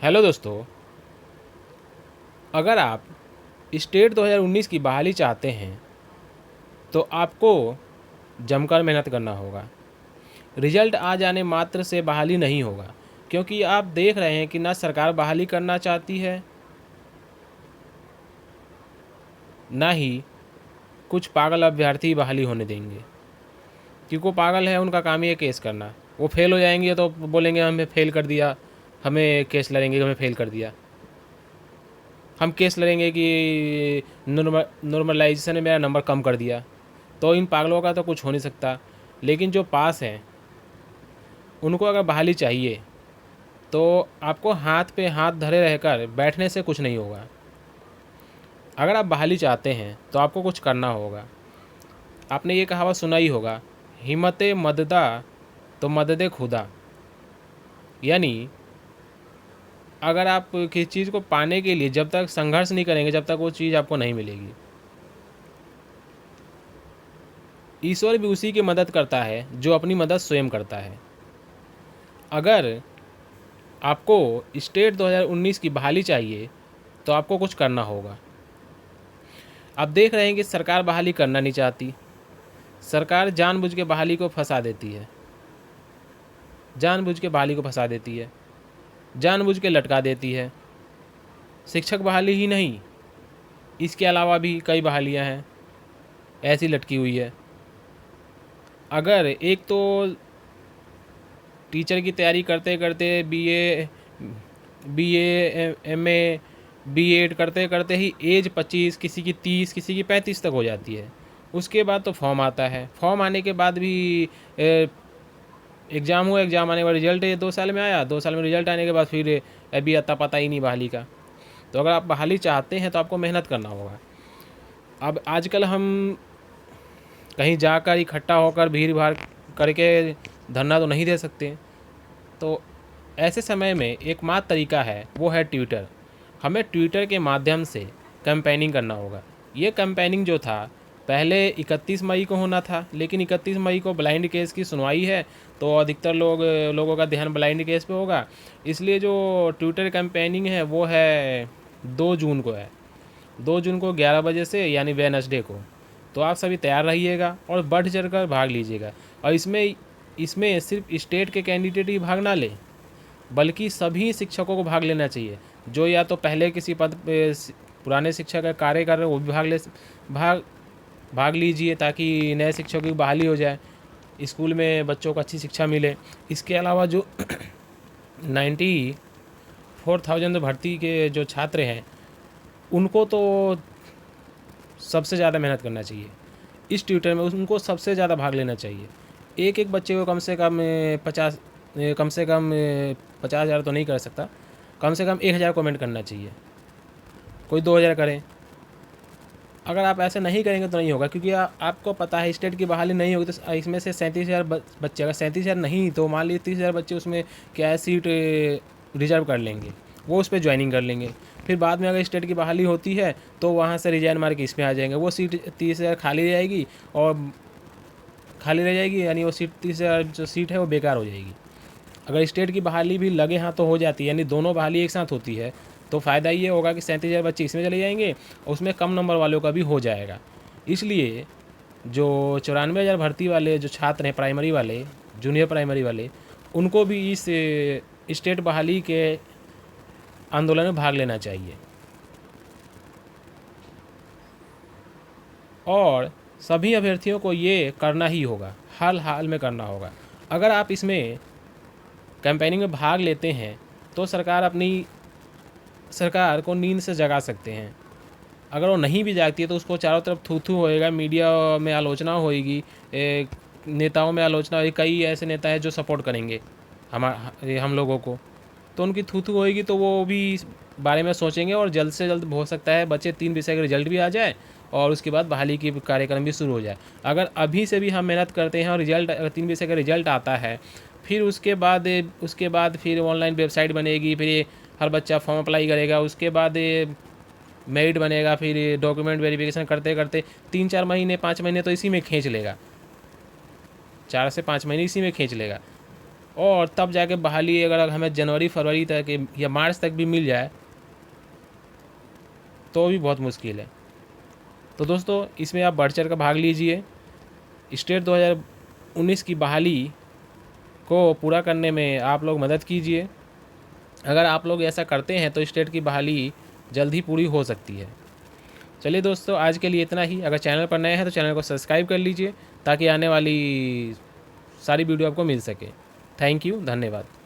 Hello दोस्तों, अगर आप स्टेट 2019 की बहाली चाहते हैं तो आपको जमकर मेहनत करना होगा। रिजल्ट आ जाने मात्र से बहाली नहीं होगा, क्योंकि आप देख रहे हैं कि ना सरकार बहाली करना चाहती है, ना ही कुछ पागल अभ्यर्थी बहाली होने देंगे। क्योंकि वो पागल है, उनका काम ही है केस करना। वो फेल हो जाएंगे तो बोलेंगे हमें फेल कर दिया, हमें केस लड़ेंगे कि हमें फेल कर दिया। हम केस लड़ेंगे कि नॉर्मलाइजेशन में मेरा नंबर कम कर दिया। तो इन पागलों का तो कुछ हो नहीं सकता। लेकिन जो पास हैं उनको अगर बहाली चाहिए तो आपको हाथ पे हाथ धरे रहकर बैठने से कुछ नहीं होगा। अगर आप बहाली चाहते हैं तो आपको कुछ करना होगा। आपने ये कहावत सुना ही होगा, हिम्मत मददा तो मदद खुदा। यानी अगर आप किसी चीज़ को पाने के लिए जब तक संघर्ष नहीं करेंगे, जब तक वो चीज़ आपको नहीं मिलेगी। ईश्वर भी उसी की मदद करता है जो अपनी मदद स्वयं करता है। अगर आपको स्टेट 2019 की बहाली चाहिए तो आपको कुछ करना होगा। आप देख रहे हैं कि सरकार बहाली करना नहीं चाहती। सरकार जानबूझ के बहाली को फंसा देती है, जानबूझ के बहाली को फंसा देती है, जानबूझ के लटका देती है। शिक्षक बहाली ही नहीं, इसके अलावा भी कई बहालियां हैं ऐसी लटकी हुई है। अगर एक तो टीचर की तैयारी करते करते बीए एमए बीएड करते करते ही एज 25, किसी की 30, किसी की 35 तक हो जाती है। उसके बाद तो फॉर्म आता है। फॉर्म आने के बाद भी एग्ज़ाम हुआ, एग्ज़ाम आने के बाद रिजल्ट 2 साल में आया, 2 साल में रिजल्ट आने के बाद फिर अभी अता पता ही नहीं बहाली का। तो अगर आप बहाली चाहते हैं तो आपको मेहनत करना होगा। अब आजकल हम कहीं जाकर इकट्ठा होकर भीड़ भाड़ करके धरना तो नहीं दे सकते। तो ऐसे समय में एकमात्र तरीका है, वो है ट्विटर। हमें ट्विटर के माध्यम से कैंपेनिंग करना होगा। ये कैंपेनिंग जो था पहले 31 मई को होना था, लेकिन 31 मई को ब्लाइंड केस की सुनवाई है, तो अधिकतर लोगों का ध्यान ब्लाइंड केस पे होगा। इसलिए जो ट्विटर कैंपेनिंग है वो है 2 जून को है, 2 जून को 11 बजे से, यानी वेडनेसडे को। तो आप सभी तैयार रहिएगा और बढ़ चढ़ कर भाग लीजिएगा। और इसमें सिर्फ स्टेट के कैंडिडेट ही भाग ना ले, बल्कि सभी शिक्षकों को भाग लेना चाहिए। जो या तो पहले किसी पद पे पुराने शिक्षक का कार्य कर रहे हैं वो भी भाग भाग लीजिए, ताकि नए शिक्षकों की बहाली हो जाए, स्कूल में बच्चों को अच्छी शिक्षा मिले। इसके अलावा जो 94,000 भर्ती के जो छात्र हैं उनको तो सबसे ज़्यादा मेहनत करना चाहिए। इस ट्विटर में उनको सबसे ज़्यादा भाग लेना चाहिए। एक एक बच्चे को कम से कम 50,000 तो नहीं कर सकता, कम से कम 1,000 कमेंट करना चाहिए। कोई 2,000 करें। अगर आप ऐसे नहीं करेंगे तो नहीं होगा, क्योंकि आपको पता है स्टेट की बहाली नहीं होगी तो इसमें से 37,000 बच्चे, अगर 37,000 नहीं तो मान लीजिए 30,000 बच्चे उसमें क्या है सीट रिजर्व कर लेंगे, वो उस पर ज्वाइनिंग कर लेंगे। फिर बाद में अगर स्टेट की बहाली होती है तो वहाँ से रिजाइन मार के इसमें आ जाएंगे। वो सीट 30,000 खाली रह जाएगी, और खाली रह जाएगी, यानी वो सीट 30,000 जो सीट है वो बेकार हो जाएगी। अगर स्टेट की बहाली भी लगे हाथ तो हो जाती है, यानी दोनों बहाली एक साथ होती है, तो फ़ायदा ये होगा कि 37,000 बच्चे इसमें चले जाएंगे और उसमें कम नंबर वालों का भी हो जाएगा। इसलिए जो 94,000 भर्ती वाले जो छात्र हैं, प्राइमरी वाले, जूनियर प्राइमरी वाले, उनको भी इस स्टेट बहाली के आंदोलन में भाग लेना चाहिए। और सभी अभ्यर्थियों को ये करना ही होगा, हाल हाल में करना होगा। अगर आप इसमें कैंपेनिंग में भाग लेते हैं तो सरकार को नींद से जगा सकते हैं। अगर वो नहीं भी जागती है तो उसको चारों तरफ थू थू होएगा, मीडिया में आलोचना होएगी, नेताओं में आलोचना होगी। कई ऐसे नेता हैं जो सपोर्ट करेंगे हम लोगों को, तो उनकी थू थू होएगी, तो वो भी इस बारे में सोचेंगे और जल्द से जल्द हो सकता है बच्चे 3 विषय का रिजल्ट भी आ जाए और उसके बाद बहाली की कार्यक्रम भी शुरू हो जाए। अगर अभी से भी हम मेहनत करते हैं और रिजल्ट, अगर 3 विषय का रिजल्ट आता है, फिर उसके बाद फिर ऑनलाइन वेबसाइट बनेगी, फिर हर बच्चा फॉर्म अप्लाई करेगा, उसके बाद मेरिट बनेगा, फिर डॉक्यूमेंट वेरिफिकेशन करते करते 3-4 महीने 5 महीने तो इसी में खींच लेगा, 4 से 5 महीने इसी में खींच लेगा। और तब जाके बहाली अगर हमें जनवरी फरवरी तक या मार्च तक भी मिल जाए तो भी बहुत मुश्किल है। तो दोस्तों इसमें आप बढ़ चढ़ कर भाग लीजिए। स्टेट 2019 की बहाली को पूरा करने में आप लोग मदद कीजिए। अगर आप लोग ऐसा करते हैं तो स्टेट की बहाली जल्द ही पूरी हो सकती है। चलिए दोस्तों, आज के लिए इतना ही। अगर चैनल पर नए हैं तो चैनल को सब्सक्राइब कर लीजिए ताकि आने वाली सारी वीडियो आपको मिल सके। थैंक यू, धन्यवाद।